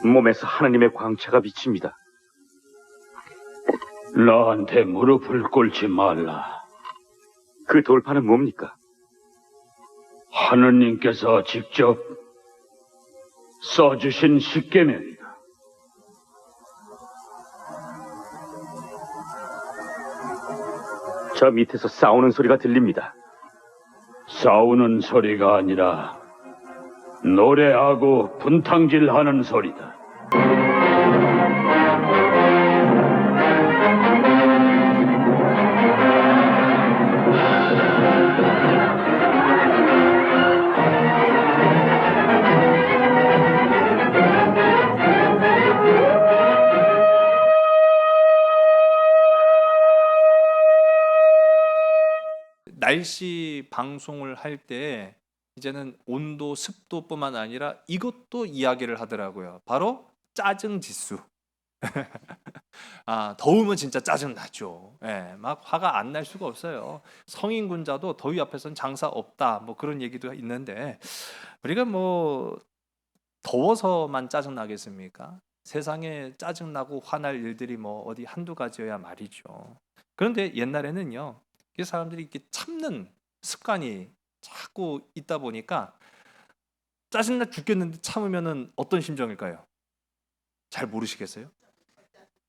몸에서 하나님의 광채가 비칩니다. 나한테 무릎을 꿇지 말라. 그 돌파는 뭡니까? 하느님께서 직접 써주신 십계명이다. 저 밑에서 싸우는 소리가 들립니다. 싸우는 소리가 아니라 노래하고 분탕질하는 소리다. 날씨 방송을 할 때 이제는 온도, 습도뿐만 아니라 이것도 이야기를 하더라고요. 바로 짜증 지수. 더우면 진짜 짜증 나죠. 예, 막 화가 안 날 수가 없어요. 성인군자도 더위 앞에서는 장사 없다. 뭐 그런 얘기도 있는데 우리가 뭐 더워서만 짜증 나겠습니까? 세상에 짜증 나고 화날 일들이 뭐 어디 한두 가지여야 말이죠. 그런데 옛날에는요. 이 사람들이 이렇게 참는 습관이 자꾸 있다 보니까 짜증나 죽겠는데 참으면은 어떤 심정일까요? 잘 모르시겠어요?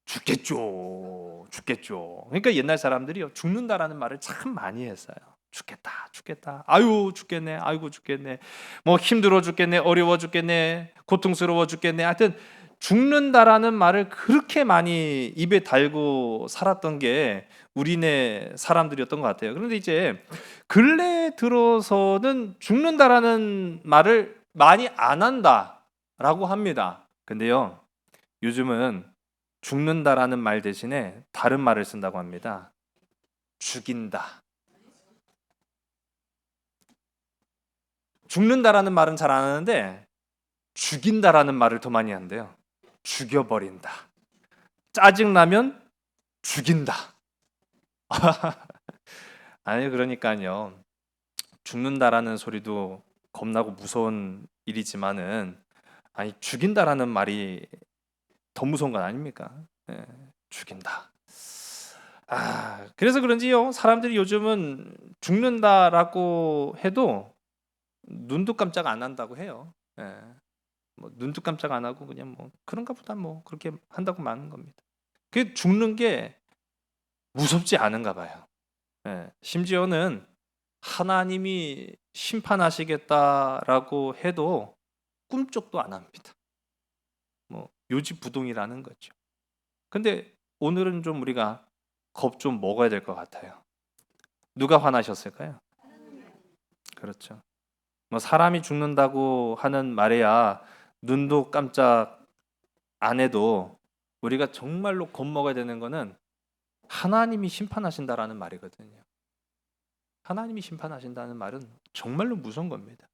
죽겠죠. 죽겠죠. 그러니까 옛날 사람들이요. 죽는다라는 말을 참 많이 했어요. 죽겠다. 죽겠다. 아유, 죽겠네. 아이고 죽겠네. 뭐 힘들어 죽겠네. 어려워 죽겠네. 고통스러워 죽겠네. 하여튼 죽는다라는 말을 그렇게 많이 입에 달고 살았던 게 우리네 사람들이었던 것 같아요. 그런데 이제 근래 들어서는 죽는다라는 말을 많이 안 한다라고 합니다. 근데요, 요즘은 죽는다라는 말 대신에 다른 말을 쓴다고 합니다. 죽인다. 죽는다라는 말은 잘 안 하는데 죽인다라는 말을 더 많이 한대요. 죽여버린다. 짜증나면 죽인다. 아니 그러니까요. 죽는다라는 소리도 겁나고 무서운 일이지만은 아니 죽인다라는 말이 더 무서운 건 아닙니까? 예, 죽인다. 그래서 그런지요. 사람들이 요즘은 죽는다라고 해도 눈도 깜짝 안 한다고 해요. 예. 뭐 눈도 깜짝 안 하고 그냥 뭐 그런가 보다 뭐 그렇게 한다고 마는 겁니다. 그 죽는 게 무섭지 않은가 봐요. 예, 심지어는 하나님이 심판하시겠다라고 해도 꿈쩍도 안 합니다. 뭐 요지부동이라는 거죠. 근데 오늘은 좀 우리가 겁 좀 먹어야 될 것 같아요. 누가 화나셨을까요? 그렇죠. 뭐 사람이 죽는다고 하는 말에야 눈도 깜짝 안 해도 우리가 정말로 겁먹어야 되는 거는 하나님이 심판하신다라는 말이거든요. 하나님이 심판하신다는 말은 정말로 무서운 겁니다.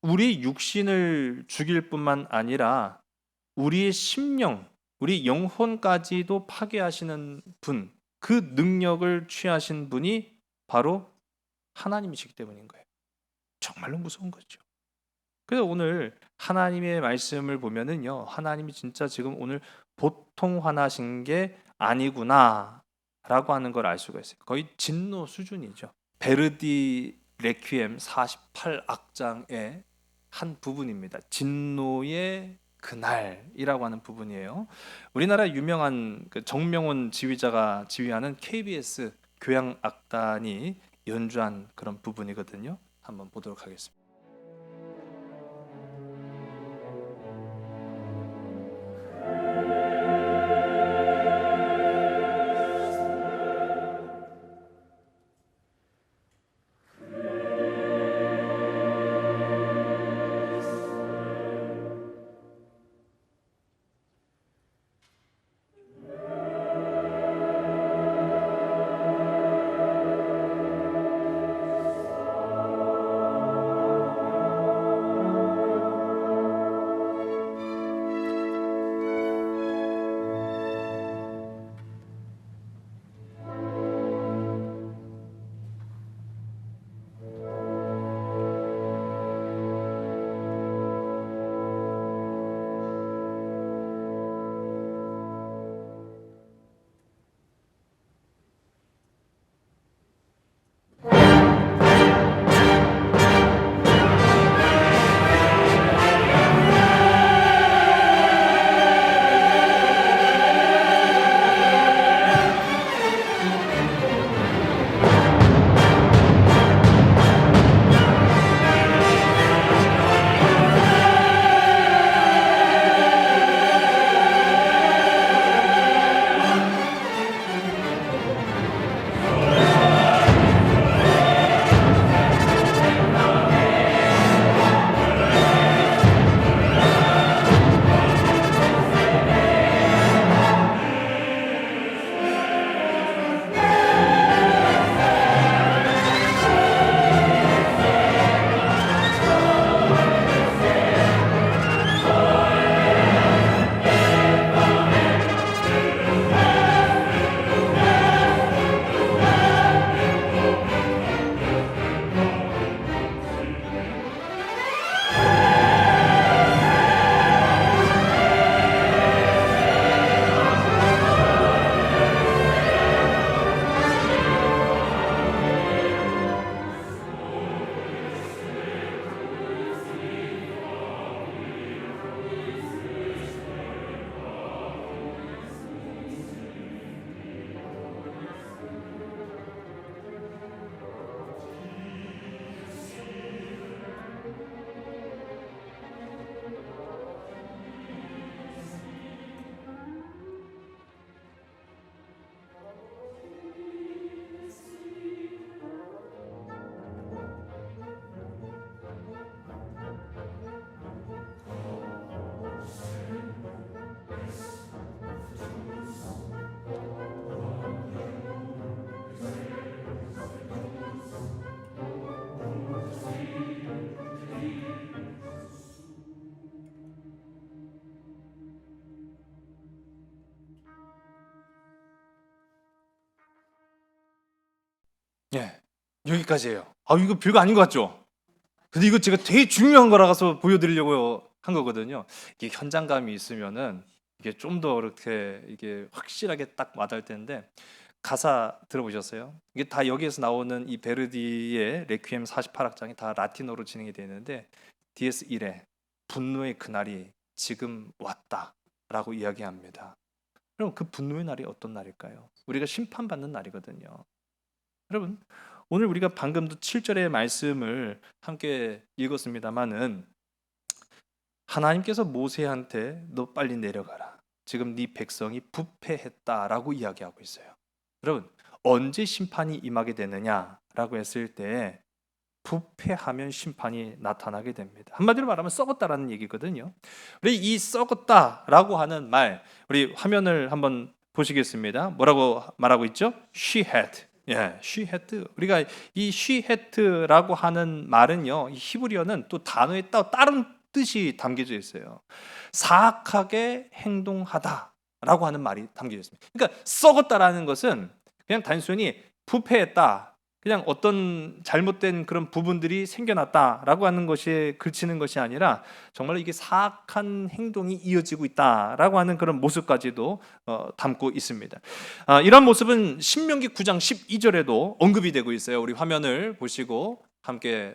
우리 육신을 죽일 뿐만 아니라 우리의 심령, 우리 영혼까지도 파괴하시는 분, 그 능력을 취하신 분이 바로 하나님이시기 때문인 거예요. 정말로 무서운 거죠. 그래서 오늘 하나님의 말씀을 보면은요, 하나님이 진짜 지금 오늘 보통 화나신 게 아니구나라고 하는 걸 알 수가 있어요. 거의 진노 수준이죠. 베르디 레퀴엠 48악장의 한 부분입니다. 진노의 그날이라고 하는 부분이에요. 우리나라 유명한 그 정명훈 지휘자가 지휘하는 KBS 교향악단이 연주한 그런 부분이거든요. 한번 보도록 하겠습니다. 예, 여기까지예요. 이거 별거 아닌 것 같죠? 근데 이거 제가 되게 중요한 거라서 보여드리려고 한 거거든요. 이게 현장감이 있으면은 이게 좀 더 이렇게 이게 확실하게 딱 와닿을 텐데, 가사 들어보셨어요? 이게 다 여기에서 나오는 이 베르디의 레퀴엠 48악장이 다 라틴어로 진행이 되는데, DS 1에 분노의 그날이 지금 왔다라고 이야기합니다. 그럼 그 분노의 날이 어떤 날일까요? 우리가 심판받는 날이거든요. 여러분, 오늘 우리가 방금도 7절의 말씀을 함께 읽었습니다마는, 하나님께서 모세한테 너 빨리 내려가라, 지금 네 백성이 부패했다라고 이야기하고 있어요. 여러분, 언제 심판이 임하게 되느냐라고 했을 때 부패하면 심판이 나타나게 됩니다. 한마디로 말하면 썩었다라는 얘기거든요. 우리 이 썩었다라고 하는 말, 우리 화면을 한번 보시겠습니다. 뭐라고 말하고 있죠? She had. 예, she had. 우리가 이 she had라고 하는 말은요, 이 히브리어는 또 단어에 또 다른 뜻이 담겨져 있어요. 사악하게 행동하다라고 하는 말이 담겨져 있습니다. 그러니까 썩었다라는 것은 그냥 단순히 부패했다, 그냥 어떤 잘못된 그런 부분들이 생겨났다라고 하는 것이 그치는 것이 아니라 정말로 이게 사악한 행동이 이어지고 있다라고 하는 그런 모습까지도 담고 있습니다. 이런 모습은 신명기 9장 12절에도 언급이 되고 있어요. 우리 화면을 보시고 함께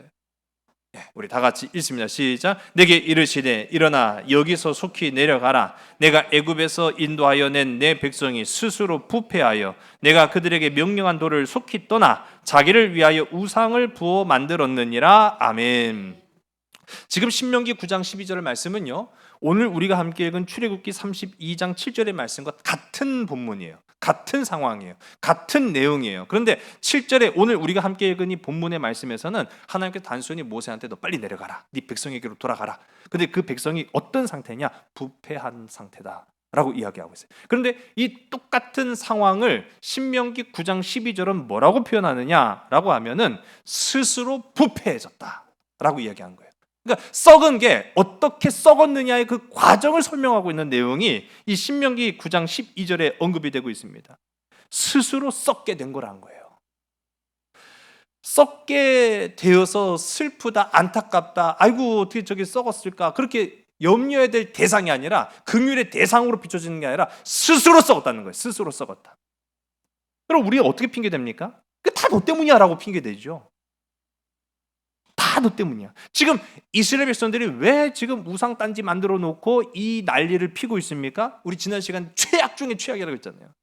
우리 다 같이 읽습니다. 시작. 내게 이르시되 일어나 여기서 속히 내려가라. 내가 애굽에서 인도하여 낸 내 백성이 스스로 부패하여 내가 그들에게 명령한 도를 속히 떠나 자기를 위하여 우상을 부어 만들었느니라. 아멘. 지금 신명기 9장 12절의 말씀은요, 오늘 우리가 함께 읽은 출애굽기 32장 7절의 말씀과 같은 본문이에요. 같은 상황이에요. 같은 내용이에요. 그런데 7절에 오늘 우리가 함께 읽은 이 본문의 말씀에서는 하나님께서 단순히 모세한테 너 빨리 내려가라, 네 백성에게로 돌아가라. 근데 그 백성이 어떤 상태냐? 부패한 상태다 라고 이야기하고 있어요. 그런데 이 똑같은 상황을 신명기 9장 12절은 뭐라고 표현하느냐라고 하면은 스스로 부패해졌다 라고 이야기한 거예요. 그러니까 썩은 게 어떻게 썩었느냐의 그 과정을 설명하고 있는 내용이 이 신명기 9장 12절에 언급이 되고 있습니다. 스스로 썩게 된 거라는 거예요. 썩게 되어서 슬프다, 안타깝다, 아이고 어떻게 저게 썩었을까, 그렇게 염려해야 될 대상이 아니라, 긍휼의 대상으로 비춰지는 게 아니라 스스로 썩었다는 거예요. 스스로 썩었다. 그럼 우리가 어떻게 핑계댑니까? 다 너 때문이야 라고 핑계대죠. 다 너 때문이야. 지금 이스라엘 백성들이 왜 지금 우상 딴지 만들어 놓고 이 난리를 피고 있습니까? 우리 지난 시간 최악 중에 최악이라고 했잖아요.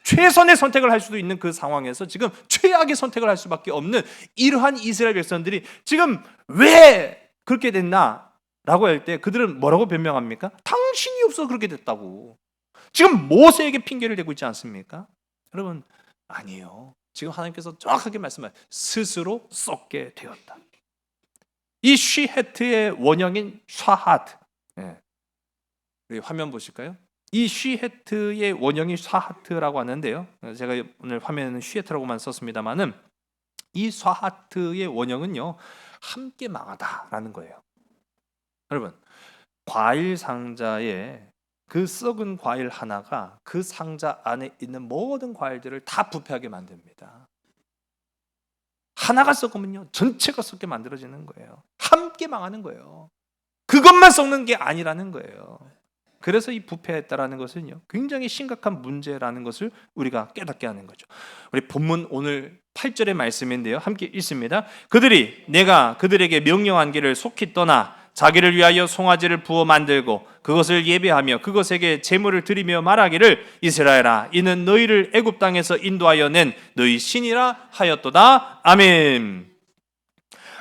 최선의 선택을 할 수도 있는 그 상황에서 지금 최악의 선택을 할 수밖에 없는 이러한 이스라엘 백성들이 지금 왜 그렇게 됐나? 라고 할 때 그들은 뭐라고 변명합니까? 당신이 없어서 그렇게 됐다고. 지금 모세에게 핑계를 대고 있지 않습니까? 여러분, 아니에요. 지금 하나님께서 정확하게 말씀하세요. 스스로 썩게 되었다. 이 쉬헤트의 원형인 샤하트. 우리 화면 보실까요? 이 쉬헤트의 원형이 샤하트라고 하는데요. 제가 오늘 화면에는 쉬헤트라고만 썼습니다만은 이 샤하트의 원형은요, 함께 망하다라는 거예요. 여러분, 과일 상자에 그 썩은 과일 하나가 그 상자 안에 있는 모든 과일들을 다 부패하게 만듭니다. 하나가 썩으면요, 전체가 썩게 만들어지는 거예요. 함께 망하는 거예요. 그것만 썩는 게 아니라는 거예요. 그래서 이 부패했다라는 것은요, 굉장히 심각한 문제라는 것을 우리가 깨닫게 하는 거죠. 우리 본문 오늘 8절의 말씀인데요, 함께 읽습니다. 그들이 내가 그들에게 명령한 길을 속히 떠나 자기를 위하여 송아지를 부어 만들고 그것을 예배하며 그것에게 제물을 드리며 말하기를 이스라엘아, 이는 너희를 애굽 땅에서 인도하여 낸 너희 신이라 하였도다. 아멘.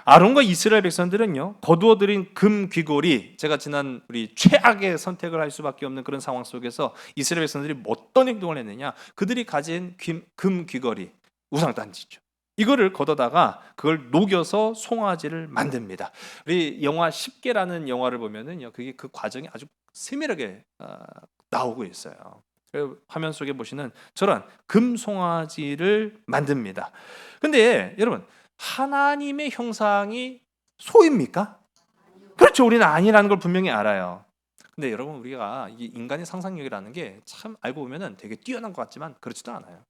아론과 이스라엘 백성들은요, 거두어들인 금 귀걸이, 제가 지난 우리 최악의 선택을 할 수밖에 없는 그런 상황 속에서 이스라엘 백성들이 어떤 행동을 했느냐? 그들이 가진 금 귀걸이, 우상단지죠. 이거를 걷어다가 그걸 녹여서 송아지를 만듭니다. 우리 영화 10개라는 영화를 보면은요, 그게 그 과정이 아주 세밀하게 나오고 있어요. 화면 속에 보시는 저런 금 송아지를 만듭니다. 근데 여러분, 하나님의 형상이 소입니까? 그렇죠. 우리는 아니라는 걸 분명히 알아요. 근데 여러분, 우리가 이 인간의 상상력이라는 게 참 알고 보면은 되게 뛰어난 것 같지만 그렇지도 않아요.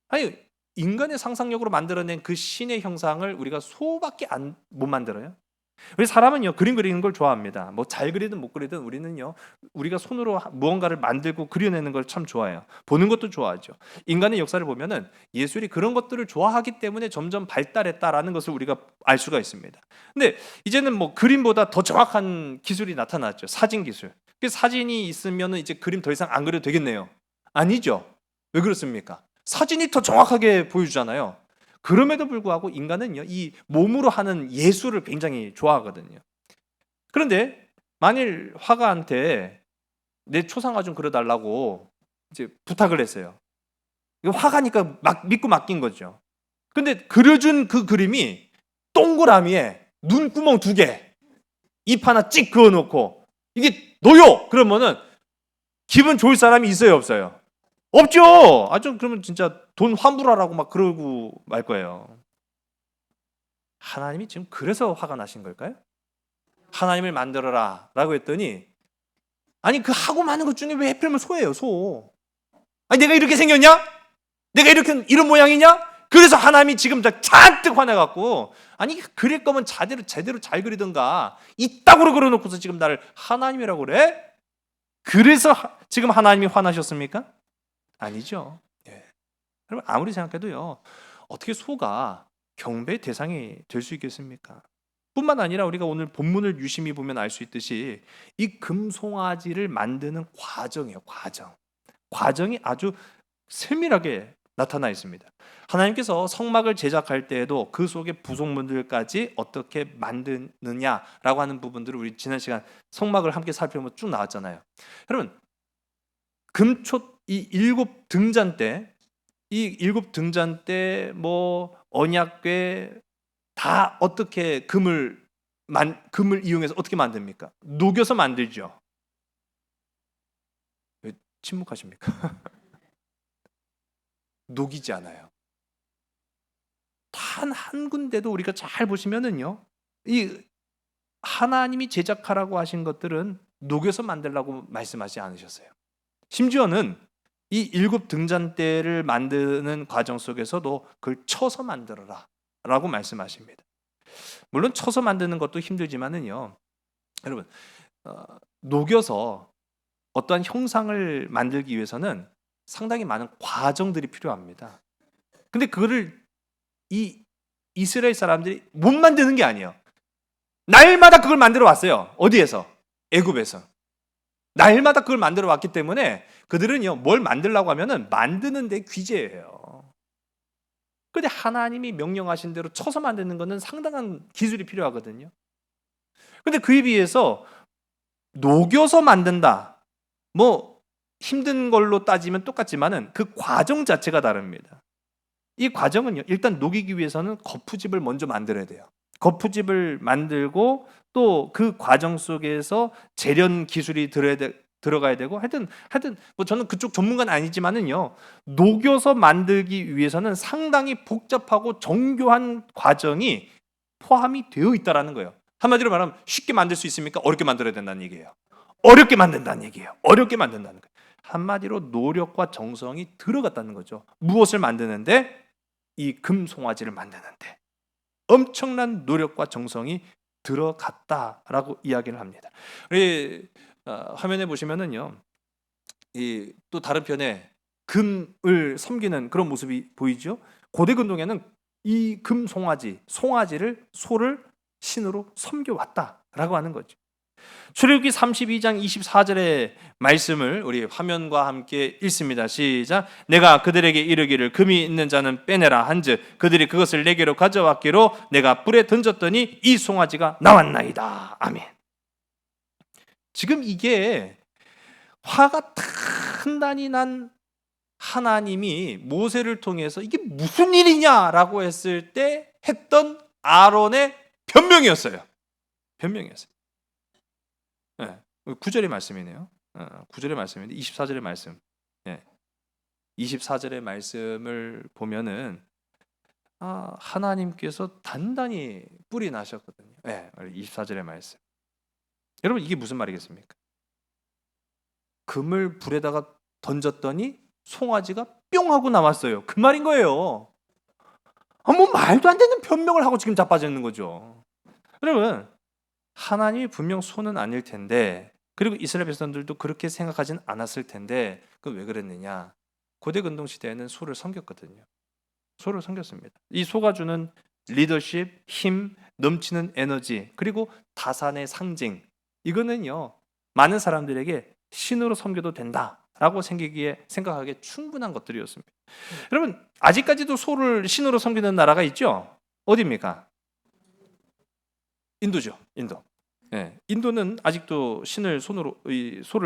아니, 인간의 상상력으로 만들어낸 그 신의 형상을 우리가 소밖에 못 만들어요. 우리 사람은요, 그림 그리는 걸 좋아합니다. 뭐 잘 그리든 못 그리든 우리는요, 우리가 손으로 무언가를 만들고 그려내는 걸 참 좋아해요. 보는 것도 좋아하죠. 인간의 역사를 보면은 예술이 그런 것들을 좋아하기 때문에 점점 발달했다라는 것을 우리가 알 수가 있습니다. 근데 이제는 뭐 그림보다 더 정확한 기술이 나타났죠. 사진 기술. 그 사진이 있으면은 이제 그림 더 이상 안 그려도 되겠네요. 아니죠. 왜 그렇습니까? 사진이 더 정확하게 보여주잖아요. 그럼에도 불구하고 인간은요, 이 몸으로 하는 예술을 굉장히 좋아하거든요. 그런데 만일 화가한테 내 초상화 좀 그려달라고 이제 부탁을 했어요. 이거 화가니까 막 믿고 맡긴 거죠. 근데 그려준 그 그림이 동그라미에 눈구멍 2개, 입 하나 찍 그어놓고 이게 너요! 그러면은 기분 좋을 사람이 있어요, 없어요? 없죠. 좀 그러면 진짜 돈 환불하라고 막 그러고 말 거예요. 하나님이 지금 그래서 화가 나신 걸까요? 하나님을 만들어라라고 했더니 아니 그 하고 많은 것 중에 왜 하필이면 소예요, 소? 아니 내가 이렇게 생겼냐? 내가 이렇게 이런 모양이냐? 그래서 하나님이 지금 잔뜩 화내갖고 아니 그릴 거면 제대로 잘 그리든가 이따구로 그려놓고서 지금 나를 하나님이라고 그래? 그래서 지금 하나님이 화나셨습니까? 아니죠. 예. 여러분 아무리 생각해도요, 어떻게 소가 경배의 대상이 될 수 있겠습니까? 뿐만 아니라 우리가 오늘 본문을 유심히 보면 알 수 있듯이 이 금송아지를 만드는 과정이에요. 과정이 아주 세밀하게 나타나 있습니다. 하나님께서 성막을 제작할 때에도 그 속의 부속물들까지 어떻게 만드느냐라고 하는 부분들을 우리 지난 시간 성막을 함께 살펴보면 쭉 나왔잖아요. 여러분 금촉 이 7등잔 때 뭐 언약궤 다 어떻게 금을 이용해서 어떻게 만듭니까? 녹여서 만들죠. 왜 침묵하십니까? 녹이지 않아요. 단 한 군데도 우리가 잘 보시면은요, 이 하나님이 제작하라고 하신 것들은 녹여서 만들라고 말씀하지 않으셨어요. 심지어는 이 7등잔대를 만드는 과정 속에서도 그걸 쳐서 만들어라 라고 말씀하십니다. 물론 쳐서 만드는 것도 힘들지만은요, 여러분 녹여서 어떠한 형상을 만들기 위해서는 상당히 많은 과정들이 필요합니다. 근데 그거를 이 이스라엘 사람들이 못 만드는 게 아니에요. 날마다 그걸 만들어 왔어요. 어디에서? 애굽에서. 날마다 그걸 만들어 왔기 때문에 그들은요, 뭘 만들려고 하면은 만드는 데 귀재예요. 근데 하나님이 명령하신 대로 쳐서 만드는 거는 상당한 기술이 필요하거든요. 근데 그에 비해서 녹여서 만든다, 뭐 힘든 걸로 따지면 똑같지만은 그 과정 자체가 다릅니다. 이 과정은요, 일단 녹이기 위해서는 거푸집을 먼저 만들어야 돼요. 거푸집을 만들고 또 그 과정 속에서 재련 기술이 들어가야 되고 하여튼 뭐 저는 그쪽 전문가는 아니지만은요, 녹여서 만들기 위해서는 상당히 복잡하고 정교한 과정이 포함이 되어 있다라는 거예요. 한마디로 말하면 쉽게 만들 수 있습니까? 어렵게 만들어야 된다는 얘기예요. 어렵게 만든다는 얘기예요. 어렵게 만든다는 거예요. 한마디로 노력과 정성이 들어갔다는 거죠. 무엇을 만드는데? 이 금송아지를 만드는데 엄청난 노력과 정성이 들어갔다라고 이야기를 합니다. 우리 화면에 보시면은요, 이 또 다른 편에 금을 섬기는 그런 모습이 보이죠. 고대 근동에는 이 송아지를 소를 신으로 섬겨왔다라고 하는 거죠. 출애굽기 32장 24절의 말씀을 우리 화면과 함께 읽습니다. 시작. 내가 그들에게 이르기를 금이 있는 자는 빼내라 한즉 그들이 그것을 내게로 가져왔기로 내가 불에 던졌더니 이 송아지가 나왔나이다. 아멘. 지금 이게 화가 단단히 난 하나님이 모세를 통해서 이게 무슨 일이냐라고 했을 때 했던 아론의 변명이었어요. 네, 9절의 말씀이네요. 9절의 말씀인데 24절의 말씀. 네. 24절의 말씀을 보면은 하나님께서 단단히 뿔이 나셨거든요. 네, 24절의 말씀. 여러분 이게 무슨 말이겠습니까? 금을 불에다가 던졌더니 송아지가 뿅 하고 나왔어요. 그 말인 거예요. 뭐 말도 안 되는 변명을 하고 지금 자빠져 있는 거죠. 여러분, 하나님이 분명 소는 아닐 텐데, 그리고 이스라엘 백성들도 그렇게 생각하진 않았을 텐데, 그 왜 그랬느냐? 고대 근동 시대에는 소를 섬겼거든요. 소를 섬겼습니다. 이 소가 주는 리더십, 힘, 넘치는 에너지, 그리고 다산의 상징, 이거는요 많은 사람들에게 신으로 섬겨도 된다라고 생각하기에 충분한 것들이었습니다. 여러분, 아직까지도 소를 신으로 섬기는 나라가 있죠? 어디입니까? 인도죠. 인도. 예, 인도는 아직도 소를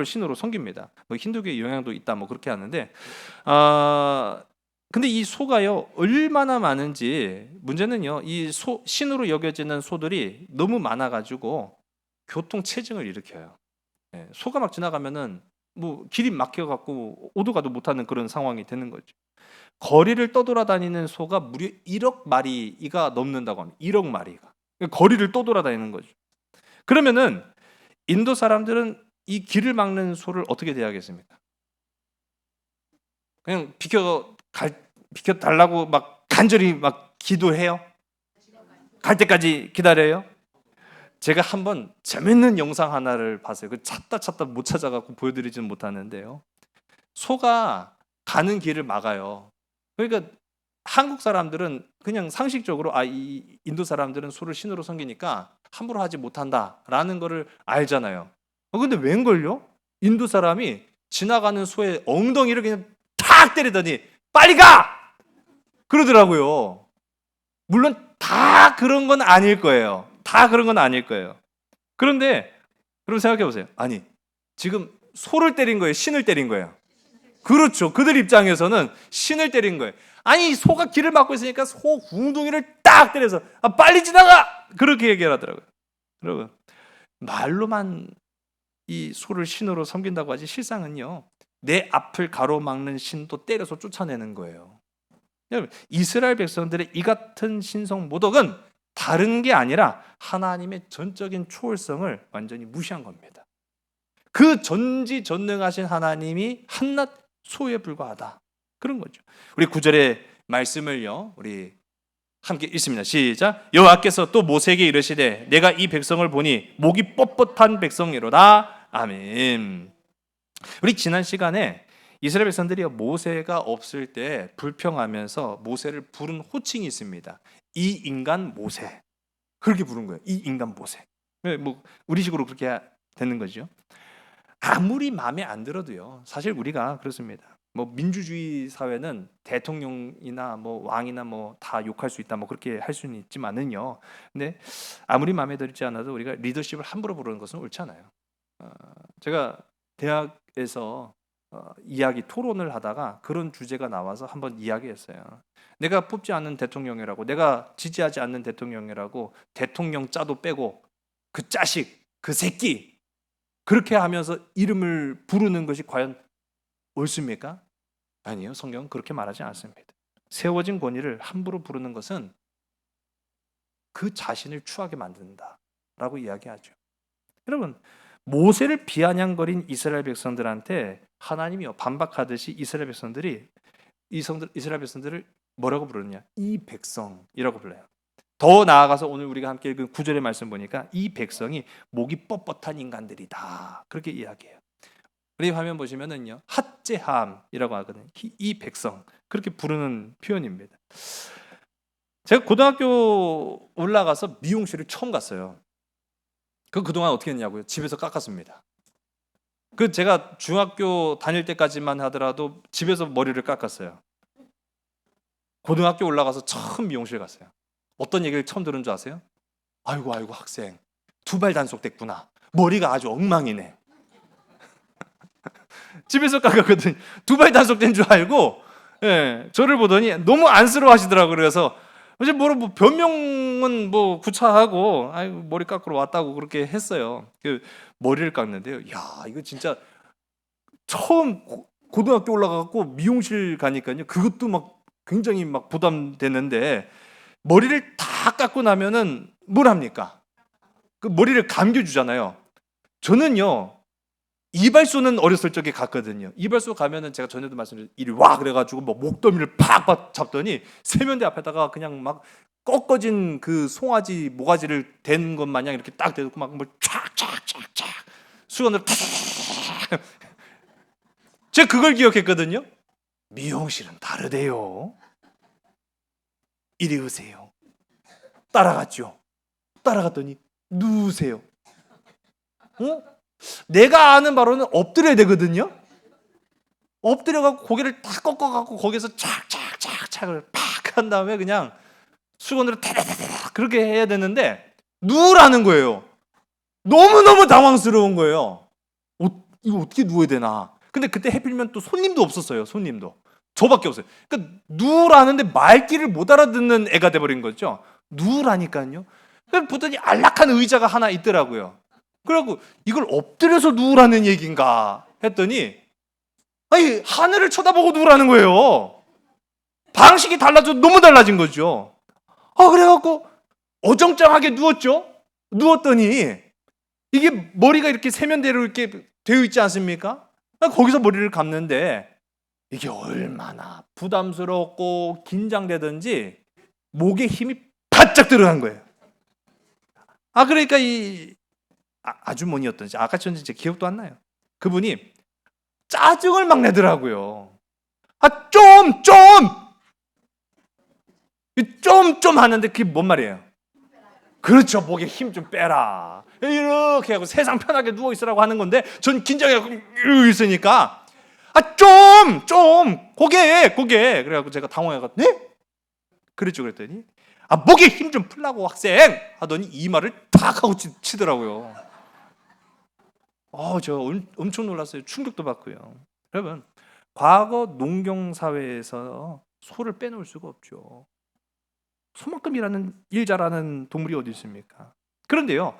신으로 섬깁니다. 뭐 힌두교의 영향도 있다, 뭐 그렇게 하는데, 근데 이 소가요 얼마나 많은지, 문제는요 이 신으로 여겨지는 소들이 너무 많아가지고 교통 체증을 일으켜요. 예, 소가 막 지나가면은 뭐 길이 막혀갖고 오도 가도 못하는 그런 상황이 되는 거죠. 거리를 떠돌아다니는 소가 무려 1억 마리가 넘는다고 합니다. 1억 마리가 거리를 떠돌아다니는 거죠. 그러면은 인도 사람들은 이 길을 막는 소를 어떻게 대하겠습니까? 그냥 비켜 달라고 막 간절히 막 기도해요? 갈 때까지 기다려요? 제가 한번 재밌는 영상 하나를 봤어요. 그 찾다 못 찾아갖고 보여드리지는 못하는데요. 소가 가는 길을 막아요. 그러니까 한국 사람들은 그냥 상식적으로 이 인도 사람들은 소를 신으로 섬기니까 함부로 하지 못한다라는 거를 알잖아요. 근데 웬걸요? 인도 사람이 지나가는 소의 엉덩이를 그냥 탁 때리더니 빨리 가! 그러더라고요. 물론 다 그런 건 아닐 거예요. 다 그런 건 아닐 거예요. 그런데 그럼 생각해 보세요. 아니, 지금 소를 때린 거예요? 신을 때린 거예요? 그렇죠. 그들 입장에서는 신을 때린 거예요. 아니, 소가 길을 막고 있으니까 소 웅둥이를 딱 때려서 빨리 지나가! 그렇게 얘기를 하더라고요. 여러분, 말로만 이 소를 신으로 섬긴다고 하지 실상은요 내 앞을 가로막는 신도 때려서 쫓아내는 거예요. 여러분, 이스라엘 백성들의 이 같은 신성 모독은 다른 게 아니라 하나님의 전적인 초월성을 완전히 무시한 겁니다. 그 전지전능하신 하나님이 한낱 소에 불과하다, 그런 거죠. 우리 9절의 말씀을요 우리 함께 읽습니다. 시작. 여호와께서 또 모세에게 이르시되 내가 이 백성을 보니 목이 뻣뻣한 백성이로다. 아멘. 우리 지난 시간에 이스라엘 백성들이 모세가 없을 때 불평하면서 모세를 부른 호칭이 있습니다. 이 인간 모세, 그렇게 부른 거예요. 이 인간 모세. 뭐 우리식으로 그렇게 되는 거죠. 아무리 마음에 안 들어도요 사실 우리가 그렇습니다. 뭐 민주주의 사회는 대통령이나 뭐 왕이나 뭐 다 욕할 수 있다, 뭐 그렇게 할 수는 있지만은요, 근데 아무리 마음에 들지 않아도 우리가 리더십을 함부로 부르는 것은 옳지 않아요. 제가 대학에서 이야기 토론을 하다가 그런 주제가 나와서 한번 이야기했어요. 내가 뽑지 않는 대통령이라고, 내가 지지하지 않는 대통령이라고 대통령 자도 빼고 그 자식, 그 새끼, 그렇게 하면서 이름을 부르는 것이 과연 옳습니까? 아니요, 성경은 그렇게 말하지 않습니다. 세워진 권위를 함부로 부르는 것은 그 자신을 추하게 만든다라고 이야기하죠. 여러분, 모세를 비아냥거린 이스라엘 백성들한테 하나님이 반박하듯이 이스라엘 백성들을 뭐라고 부르느냐? 이 백성이라고 불러요. 더 나아가서 오늘 우리가 함께 읽은 9절의 말씀 보니까 이 백성이 목이 뻣뻣한 인간들이다, 그렇게 이야기해요. 우리 화면 보시면은요 핫제함이라고 하거든요. 이 백성, 그렇게 부르는 표현입니다. 제가 고등학교 올라가서 미용실을 처음 갔어요. 그동안 어떻게 했냐고요? 집에서 깎았습니다. 제가 중학교 다닐 때까지만 하더라도 집에서 머리를 깎았어요. 고등학교 올라가서 처음 미용실 갔어요. 어떤 얘기를 처음 들은 줄 아세요? 아이고 학생, 두발 단속됐구나. 머리가 아주 엉망이네. 집에서 깎았거든요. 두발 단속된 줄 알고, 저를 보더니 너무 안쓰러워하시더라고요. 그래서 이제 뭐 변명은 뭐 구차하고, 아이고 머리 깎으러 왔다고 그렇게 했어요. 머리를 깎는데요. 야, 이거 진짜 처음 고등학교 올라가고 미용실 가니까요. 그것도 막 굉장히 막 부담되는데, 머리를 다 깎고 나면은 뭘 합니까? 그 머리를 감겨주잖아요. 저는요 이발소는 어렸을 적에 갔거든요. 이발소 가면은 제가 전에도 말씀드렸죠. 이리 와 그래가지고 뭐 목더미를 팍 잡더니 세면대 앞에다가 그냥 막 꺾어진 그 송아지 모가지를 댄 것 마냥 이렇게 딱 대고 막 뭐 촥촥촥촥 수건으로 탁. 제가 그걸 기억했거든요. 미용실은 다르대요. 이리 오세요. 따라갔죠. 따라갔더니 누우세요. 내가 아는 바로는 엎드려야 되거든요. 엎드려갖고 고개를 탁 꺾어갖고 거기서 착착착착을 팍 한 다음에 그냥 수건으로 타다다다 그렇게 해야 되는데 누우라는 거예요. 너무너무 당황스러운 거예요. 이거 어떻게 누워야 되나. 근데 그때 해필이면 또 손님도 없었어요. 손님도. 저밖에 없어요. 그러니까 누우라는데 말귀를 못 알아듣는 애가 돼버린 거죠. 누우라니까요. 그래서 보더니 안락한 의자가 하나 있더라고요. 그래갖고 이걸 엎드려서 누우라는 얘기인가 했더니 아니 하늘을 쳐다보고 누우라는 거예요. 방식이 달라져 너무 달라진 거죠. 그래갖고 어정쩡하게 누웠죠. 누웠더니 이게 머리가 이렇게 세면대로 이렇게 되어 있지 않습니까? 거기서 머리를 감는데 이게 얼마나 부담스럽고 긴장되든지 목에 힘이 바짝 들어간 거예요. 그러니까 이 아주머니였던지 아까처럼 제 기억도 안 나요. 그분이 짜증을 막 내더라고요. 좀 하는데 그게 뭔 말이에요? 그렇죠. 목에 힘 좀 빼라. 이렇게 하고 세상 편하게 누워 있으라고 하는 건데 전 긴장해갖고 있으니까 고개 그래갖고 제가 당황해갖고 네? 그랬죠. 그랬더니 목에 힘 좀 풀라고 학생 하더니 이 말을 탁 하고 치더라고요. 저 엄청 놀랐어요. 충격도 받고요. 여러분, 과거 농경 사회에서 소를 빼놓을 수가 없죠. 소만큼이라는 일 잘하는 동물이 어디 있습니까? 그런데요,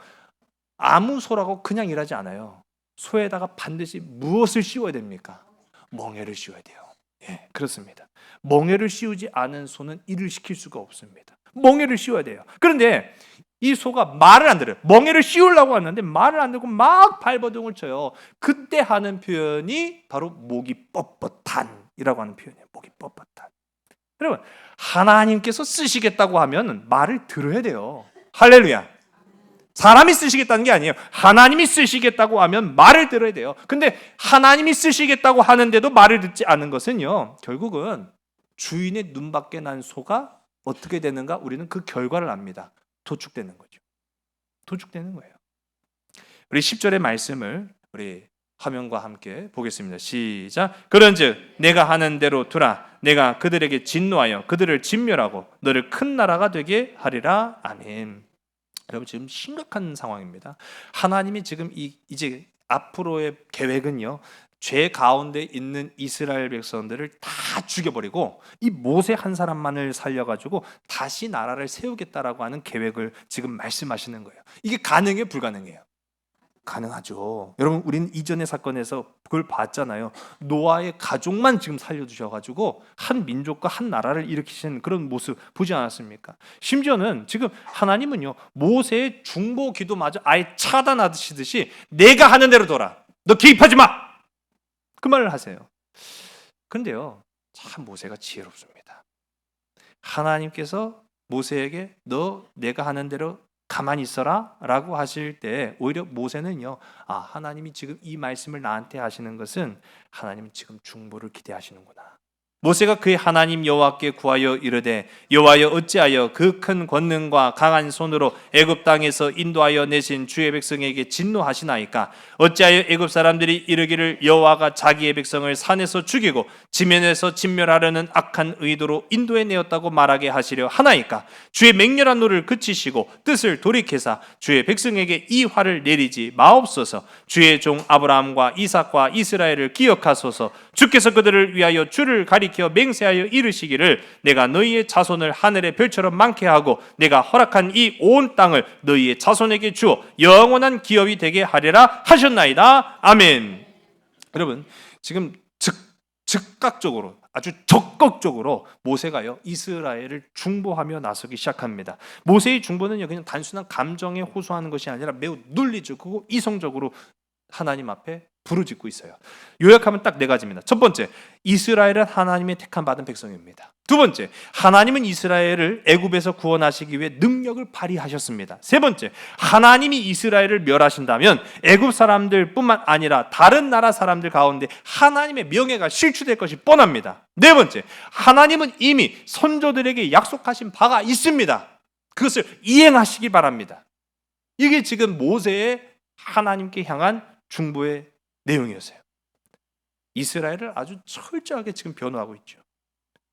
아무 소라고 그냥 일하지 않아요. 소에다가 반드시 무엇을 씌워야 됩니까? 멍에를 씌워야 돼요. 예, 그렇습니다. 멍에를 씌우지 않은 소는 일을 시킬 수가 없습니다. 멍에를 씌워야 돼요. 그런데 이 소가 말을 안 들어요. 멍에를 씌우려고 하는데 말을 안 듣고 막 발버둥을 쳐요. 그때 하는 표현이 바로 목이 뻣뻣한이라고 하는 표현이에요. 목이 뻣뻣한. 여러분, 하나님께서 쓰시겠다고 하면 말을 들어야 돼요. 할렐루야. 사람이 쓰시겠다는 게 아니에요. 하나님이 쓰시겠다고 하면 말을 들어야 돼요. 근데 하나님이 쓰시겠다고 하는데도 말을 듣지 않은 것은요, 결국은 주인의 눈밖에 난 소가 어떻게 되는가 우리는 그 결과를 압니다. 도축되는 거죠. 도축되는 거예요. 우리 10절의 말씀을 우리 화면과 함께 보겠습니다. 시작. 그런즉 내가 하는 대로 두라. 내가 그들에게 진노하여 그들을 진멸하고 너를 큰 나라가 되게 하리라. 아멘. 여러분, 지금 심각한 상황입니다. 하나님이 지금 이제 앞으로의 계획은요, 죄 가운데 있는 이스라엘 백성들을 다 죽여버리고 이 모세 한 사람만을 살려가지고 다시 나라를 세우겠다라고 하는 계획을 지금 말씀하시는 거예요. 이게 가능해요, 불가능해요? 가능하죠. 여러분, 우리는 이전의 사건에서 그걸 봤잖아요. 노아의 가족만 지금 살려주셔가지고 한 민족과 한 나라를 일으키시는 그런 모습 보지 않았습니까? 심지어는 지금 하나님은요, 모세의 중보 기도마저 아예 차단하시듯이 내가 하는 대로 둬라. 너 개입하지 마. 그 말을 하세요. 그런데요, 참 모세가 지혜롭습니다. 하나님께서 모세에게 너 내가 하는 대로 가만히 있어라 라고 하실 때 오히려 모세는요, 하나님이 지금 이 말씀을 나한테 하시는 것은 하나님은 지금 중보를 기대하시는구나. 모세가 그의 하나님 여호와께 구하여 이르되 여호와여 어찌하여 그 큰 권능과 강한 손으로 애굽 땅에서 인도하여 내신 주의 백성에게 진노하시나이까? 어찌하여 애굽 사람들이 이르기를 여호와가 자기의 백성을 산에서 죽이고 지면에서 진멸하려는 악한 의도로 인도해 내었다고 말하게 하시려 하나이까? 주의 맹렬한 노를 그치시고 뜻을 돌이켜사 주의 백성에게 이 화를 내리지 마옵소서. 주의 종 아브라함과 이삭과 이스라엘을 기억하소서. 주께서 그들을 위하여 주를 가리켜 맹세하여 이르시기를 내가 너희의 자손을 하늘의 별처럼 많게 하고 내가 허락한 이 온 땅을 너희의 자손에게 주어 영원한 기업이 되게 하리라 하셨나이다. 아멘. 여러분, 지금 즉각적으로 아주 적극적으로 모세가요 이스라엘을 중보하며 나서기 시작합니다. 모세의 중보는요 그냥 단순한 감정에 호소하는 것이 아니라 매우 논리적이고 이성적으로 하나님 앞에 부르짖고 있어요. 요약하면 딱 네 가지입니다. 첫 번째, 이스라엘은 하나님의 택함 받은 백성입니다. 두 번째, 하나님은 이스라엘을 애굽에서 구원하시기 위해 능력을 발휘하셨습니다. 세 번째, 하나님이 이스라엘을 멸하신다면 애굽 사람들뿐만 아니라 다른 나라 사람들 가운데 하나님의 명예가 실추될 것이 뻔합니다. 네 번째, 하나님은 이미 선조들에게 약속하신 바가 있습니다. 그것을 이행하시기 바랍니다. 이게 지금 모세의 하나님께 향한 중보의 내용이었어요. 이스라엘을 아주 철저하게 지금 변호하고 있죠.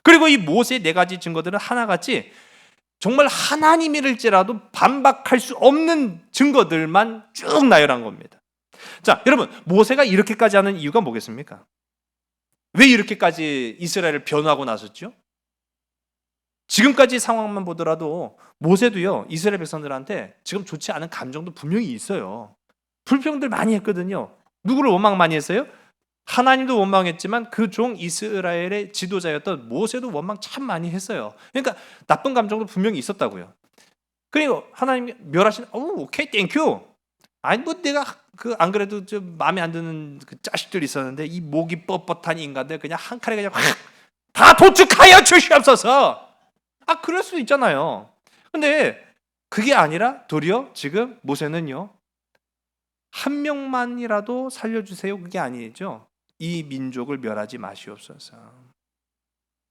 그리고 이 모세의 네 가지 증거들은 하나같이 정말 하나님일지라도 반박할 수 없는 증거들만 쭉 나열한 겁니다. 자, 여러분, 모세가 이렇게까지 하는 이유가 뭐겠습니까? 왜 이렇게까지 이스라엘을 변호하고 나섰죠? 지금까지 상황만 보더라도 모세도요, 이스라엘 백성들한테 지금 좋지 않은 감정도 분명히 있어요. 불평들 많이 했거든요. 누구를 원망 많이 했어요? 하나님도 원망했지만 그 종 이스라엘의 지도자였던 모세도 원망 참 많이 했어요. 그러니까 나쁜 감정도 분명히 있었다고요. 그리고 하나님 멸하신, 오케이, 땡큐. 아니 뭐 내가 안 그래도 좀 마음에 안 드는 그 자식들이 있었는데 이 목이 뻣뻣한 인간들 그냥 한 칼에 그냥 다 도축하여 주시옵소서. 그럴 수도 있잖아요. 근데 그게 아니라 도리어 지금 모세는요, 한 명만이라도 살려주세요, 그게 아니죠. 이 민족을 멸하지 마시옵소서.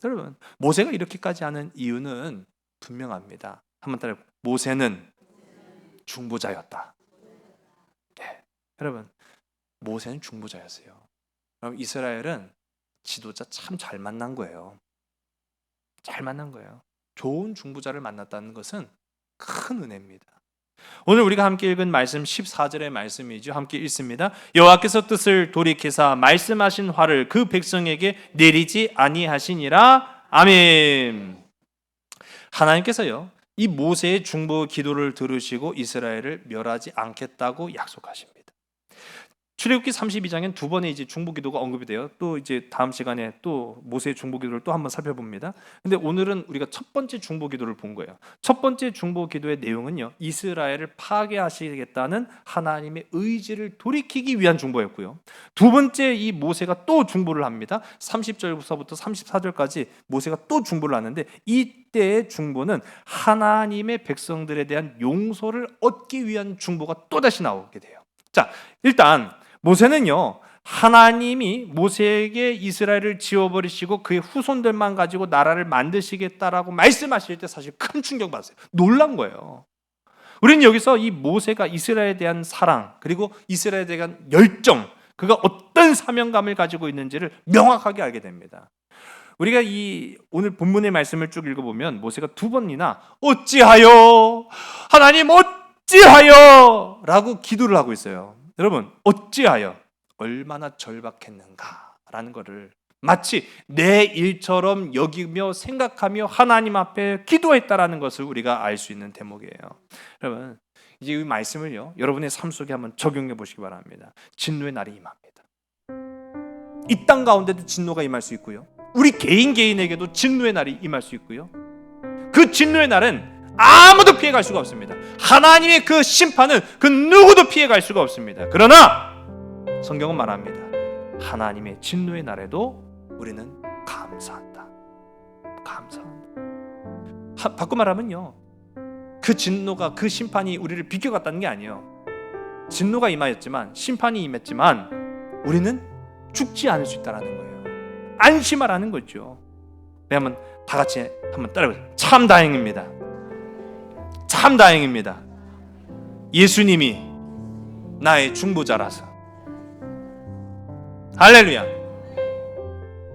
여러분, 모세가 이렇게까지 하는 이유는 분명합니다. 한번 따라, 모세는 중보자였다. 네. 여러분, 모세는 중보자였어요. 그럼 이스라엘은 지도자 참 잘 만난 거예요. 잘 만난 거예요. 좋은 중보자를 만났다는 것은 큰 은혜입니다. 오늘 우리가 함께 읽은 말씀 14절의 말씀이죠. 함께 읽습니다. 여호와께서 뜻을 돌이키사 말씀하신 화를 그 백성에게 내리지 아니하시니라. 아멘. 하나님께서요, 이 모세의 중보 기도를 들으시고 이스라엘을 멸하지 않겠다고 약속하십니다. 출애굽기 32장엔 두 번의 이제 중보 기도가 언급이 돼요. 또 이제 다음 시간에 또 모세의 중보 기도를 또 한번 살펴봅니다. 근데 오늘은 우리가 첫 번째 중보 기도를 본 거예요. 첫 번째 중보 기도의 내용은요, 이스라엘을 파괴하시겠다는 하나님의 의지를 돌이키기 위한 중보였고요. 두 번째, 이 모세가 또 중보를 합니다. 30절부터 34절까지 모세가 또 중보를 하는데, 이때의 중보는 하나님의 백성들에 대한 용서를 얻기 위한 중보가 또다시 나오게 돼요. 자, 일단 모세는요, 하나님이 모세에게 이스라엘을 지워버리시고 그의 후손들만 가지고 나라를 만드시겠다라고 말씀하실 때 사실 큰 충격받았어요. 놀란 거예요. 우리는 여기서 이 모세가 이스라엘에 대한 사랑, 그리고 이스라엘에 대한 열정, 그가 어떤 사명감을 가지고 있는지를 명확하게 알게 됩니다. 우리가 이 오늘 본문의 말씀을 쭉 읽어보면 모세가 두 번이나 어찌하여, 하나님 어찌하여 라고 기도를 하고 있어요. 여러분, 어찌하여, 얼마나 절박했는가라는 것을 마치 내 일처럼 여기며 생각하며 하나님 앞에 기도했다라는 것을 우리가 알 수 있는 대목이에요. 여러분, 이제 이 말씀을요, 여러분의 삶 속에 한번 적용해 보시기 바랍니다. 진노의 날이 임합니다. 이 땅 가운데도 진노가 임할 수 있고요, 우리 개인에게도 진노의 날이 임할 수 있고요, 그 진노의 날은 아무도 피해갈 수가 없습니다. 하나님의 그 심판은 그 누구도 피해갈 수가 없습니다. 그러나 성경은 말합니다. 하나님의 진노의 날에도 우리는 감사한다. 감사한다. 바꿔 말하면요, 그 진노가, 그 심판이 우리를 비껴갔다는 게 아니에요. 진노가 임하였지만, 심판이 임했지만 우리는 죽지 않을 수 있다는 거예요. 안심하라는 거죠. 한번 다 같이 한번 따라해보세요. 참 다행입니다. 참 다행입니다. 예수님이 나의 중보자라서. 할렐루야.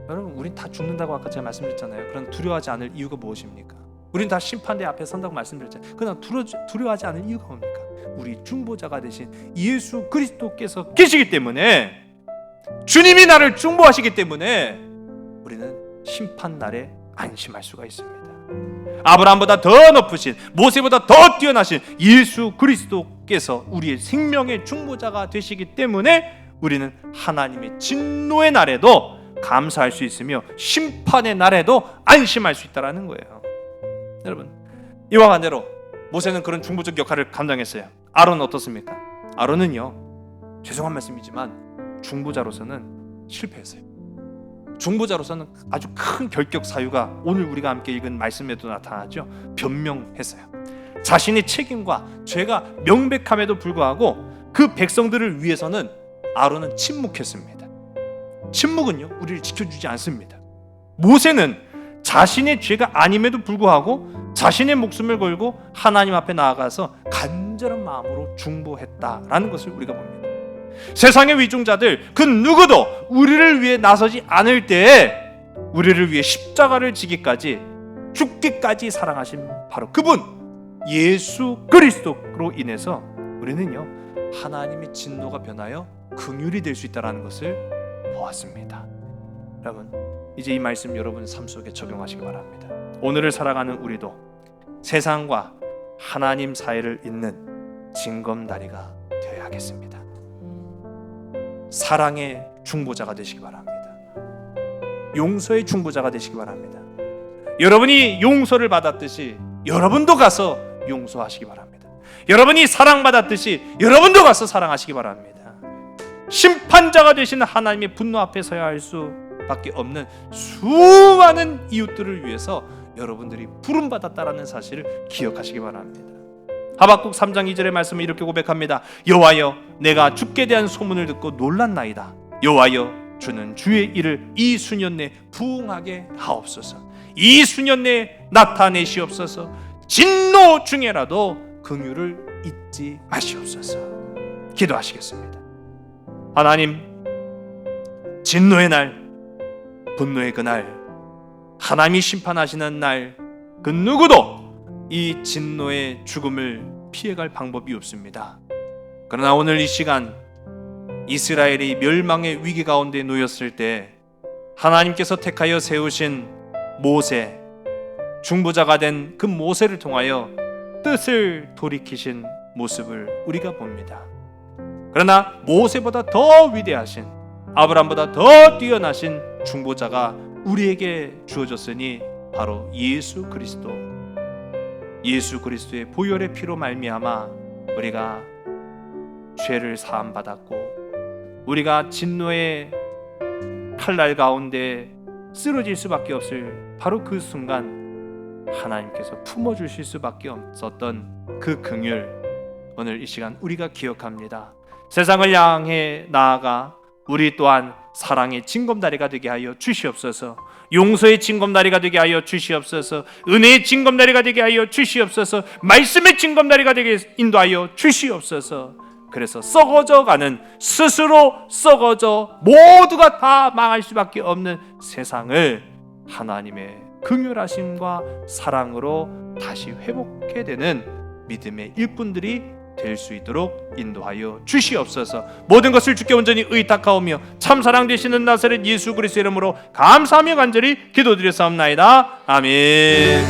여러분, 우린 다 죽는다고 아까 제가 말씀드렸잖아요. 그럼 두려워하지 않을 이유가 무엇입니까? 우린 다 심판대 앞에 선다고 말씀드렸잖아요. 그러나 두려워하지 않을 이유가 뭡니까? 우리 중보자가 되신 예수 그리스도께서 계시기 때문에, 주님이 나를 중보하시기 때문에 우리는 심판 날에 안심할 수가 있습니다. 아브라함보다 더 높으신, 모세보다 더 뛰어나신 예수 그리스도께서 우리의 생명의 중보자가 되시기 때문에 우리는 하나님의 진노의 날에도 감사할 수 있으며 심판의 날에도 안심할 수 있다는 거예요. 여러분, 이와 반대로 모세는 그런 중보적 역할을 감당했어요. 아론은 어떻습니까? 아론은요, 죄송한 말씀이지만 중보자로서는 실패했어요. 중보자로서는 아주 큰 결격 사유가 오늘 우리가 함께 읽은 말씀에도 나타나죠. 변명했어요. 자신의 책임과 죄가 명백함에도 불구하고 그 백성들을 위해서는 아론은 침묵했습니다. 침묵은요, 우리를 지켜주지 않습니다. 모세는 자신의 죄가 아님에도 불구하고 자신의 목숨을 걸고 하나님 앞에 나아가서 간절한 마음으로 중보했다라는 것을 우리가 봅니다. 세상의 위중자들 그 누구도 우리를 위해 나서지 않을 때에 우리를 위해 십자가를 지기까지 죽기까지 사랑하신 바로 그분 예수 그리스도로 인해서 우리는요 하나님의 진노가 변하여 긍휼이 될 수 있다는 것을 보았습니다. 여러분, 이제 이 말씀 여러분 삶 속에 적용하시기 바랍니다. 오늘을 살아가는 우리도 세상과 하나님 사이를 잇는 징검다리가 되어야겠습니다. 사랑의 중보자가 되시기 바랍니다. 용서의 중보자가 되시기 바랍니다. 여러분이 용서를 받았듯이 여러분도 가서 용서하시기 바랍니다. 여러분이 사랑받았듯이 여러분도 가서 사랑하시기 바랍니다. 심판자가 되시는 하나님의 분노 앞에 서야 할 수밖에 없는 수많은 이웃들을 위해서 여러분들이 부름받았다라는 사실을 기억하시기 바랍니다. 하박국 3장 2절의 말씀을 이렇게 고백합니다. 여호와여, 내가 주께 대한 소문을 듣고 놀랐나이다. 여호와여, 주는 주의 일을 이 수년 내 부응하게 하옵소서. 이 수년 내에 나타내시옵소서. 진노 중에라도 긍휼을 잊지 마시옵소서. 기도하시겠습니다. 하나님, 진노의 날, 분노의 그날, 하나님이 심판하시는 날, 그 누구도 이 진노의 죽음을 피해갈 방법이 없습니다. 그러나 오늘 이 시간 이스라엘이 멸망의 위기 가운데 놓였을 때 하나님께서 택하여 세우신 모세, 중보자가 된 그 모세를 통하여 뜻을 돌이키신 모습을 우리가 봅니다. 그러나 모세보다 더 위대하신, 아브라함보다 더 뛰어나신 중보자가 우리에게 주어졌으니 바로 예수 그리스도, 예수 그리스도의 보혈의 피로 말미암아 우리가 죄를 사함 받았고 우리가 진노의 칼날 가운데 쓰러질 수밖에 없을 바로 그 순간 하나님께서 품어주실 수밖에 없었던 그 긍휼, 오늘 이 시간 우리가 기억합니다. 세상을 향해 나아가 우리 또한 사랑의 징검다리가 되게 하여 주시옵소서. 용서의 징검다리가 되게 하여 주시옵소서. 은혜의 징검다리가 되게 하여 주시옵소서. 말씀의 징검다리가 되게 인도하여 주시옵소서. 그래서 썩어져가는, 스스로 썩어져 모두가 다 망할 수밖에 없는 세상을 하나님의 긍휼하심과 사랑으로 다시 회복해 되는 믿음의 일꾼들이 될 수 있도록 인도하여 주시옵소서. 모든 것을 주께 온전히 의탁하오며 참 사랑 되시는 나사렛 예수 그리스도의 이름으로 감사하며 간절히 기도드렸사옵나이다. 아멘.